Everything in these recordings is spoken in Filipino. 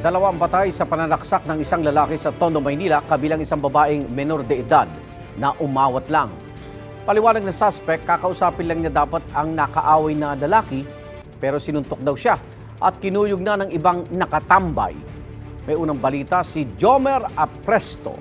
Dalawang patay sa pananaksak ng isang lalaki sa Tondo, Maynila, kabilang isang babaeng menor de edad na umawat lang. Paliwanag ng suspect, kakausapin lang niya dapat ang nakaaway na lalaki pero sinuntok daw siya at kinuyog na ng ibang nakatambay. May unang balita si Jomer Apresto.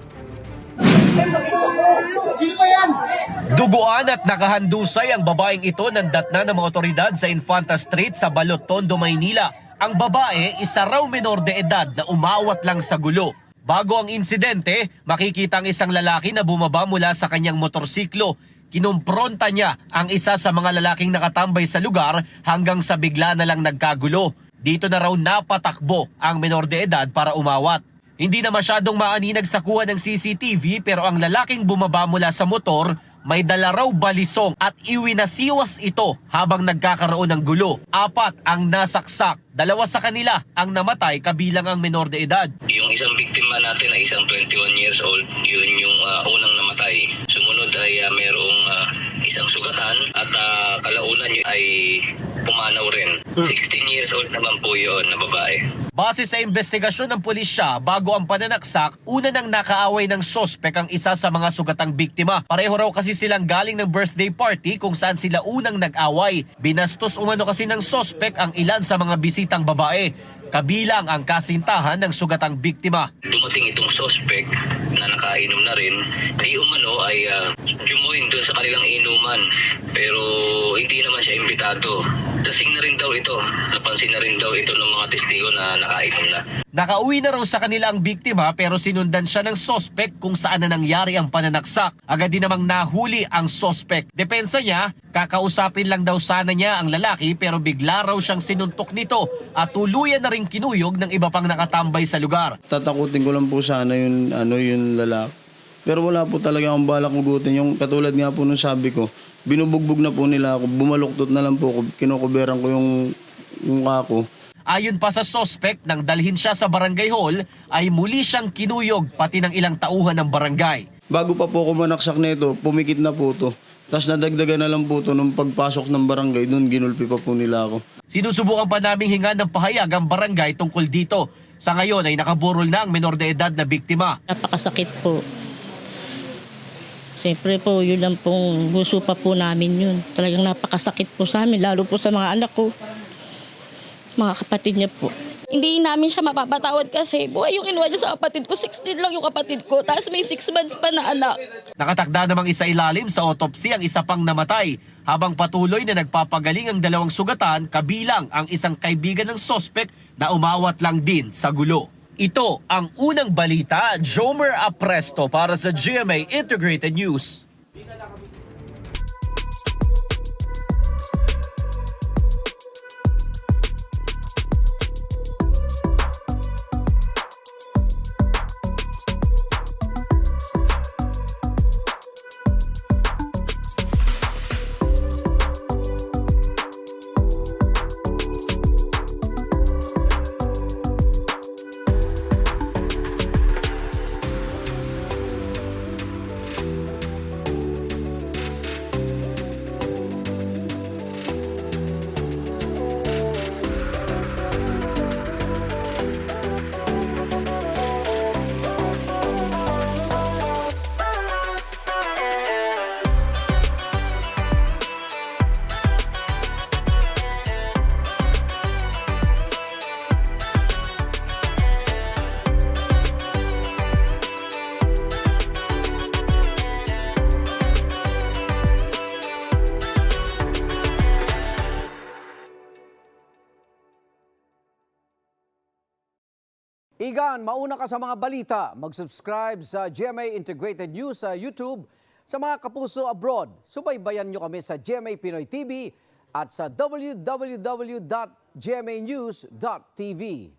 Duguan at nakahandusay ang babaeng ito ng datna ng mga otoridad sa Infanta Street sa Balot, Tondo, Maynila. Ang babae, isa raw menor de edad na umawat lang sa gulo. Bago ang insidente, makikita ang isang lalaki na bumaba mula sa kanyang motorsiklo. Kinumpronta niya ang isa sa mga lalaking nakatambay sa lugar hanggang sa bigla na lang nagkagulo. Dito na raw napatakbo ang menor de edad para umawat. Hindi na masyadong maaninag sa kuha ng CCTV pero ang lalaking bumaba mula sa motor may dala raw balisong at iwinasiwas ito habang nagkakaroon ng gulo. 4 ang nasaksak. 2 sa kanila ang namatay kabilang ang menor de edad. Yung isang biktima natin ay isang 21 years old, yun yung unang namatay. Sumunod ay merong isang sugatan at kalaunan ay pumanaw rin. 16 years old naman po yun na babae. Base sa investigasyon ng pulisya, bago ang pananaksak, una nang nakaaway ng sospek ang isa sa mga sugatang biktima. Pareho raw kasi silang galing ng birthday party kung saan sila unang nag-away. Binastos umano kasi ng sospek ang ilan sa mga bisitang babae, kabilang ang kasintahan ng sugatang biktima. Dumating itong suspect na nakainom na rin, di umano ay jumoin doon sa kanilang inuman pero hindi naman siya imbitado. Lasing na rin daw ito, napansin na rin daw ito ng mga testigo na nakainom na. Nakauwi na raw sa kanila ang biktima pero sinundan siya ng sospek kung saan na nangyari ang pananaksak. Agad din namang nahuli ang sospek. Depensa niya, kakausapin lang daw sana niya ang lalaki pero bigla raw siyang sinuntok nito at tuluyan na rin kinuyog ng iba pang nakatambay sa lugar. Tatakutin ko lang po sana yung lalaki. Pero wala po talaga akong balak ugutin. Yung katulad nga po nung sabi ko, binubugbog na po nila ako, bumaluktot na lang po ako, kinukuberan ko yung mukha ko. Ayon pa sa sospek, nang dalhin siya sa barangay hall, ay muli siyang kinuyog pati ng ilang tauhan ng barangay. Bago pa po ako manaksak nito, pumikit na po to. Tapos nadagdagan na lang po to nung pagpasok ng barangay, doon ginulpi pa po nila ako. Sinusubukan pa naming hingan ng pahayag ang barangay tungkol dito. Sa ngayon ay nakaburol na ang menor de edad na biktima. Napakasakit po. Siyempre po, yun lang pong gusto pa po namin yun. Talagang napakasakit po sa amin, lalo po sa mga anak ko, mga kapatid niya po. Hindi namin siya mapapatawad kasi buhay yung inuwa niya sa kapatid ko. 16 lang yung kapatid ko, tapos may 6 months pa na anak. Nakatakda namang isa ilalim sa autopsy ang isa pang namatay habang patuloy na nagpapagaling ang 2 sugatan kabilang ang isang kaibigan ng sospek na umawat lang din sa gulo. Ito ang unang balita, Jomer Apresto para sa GMA Integrated News. Igan, mauna ka sa mga balita. Mag-subscribe sa GMA Integrated News sa YouTube. Sa mga kapuso abroad, subaybayan nyo kami sa GMA Pinoy TV at sa www.gmanews.tv.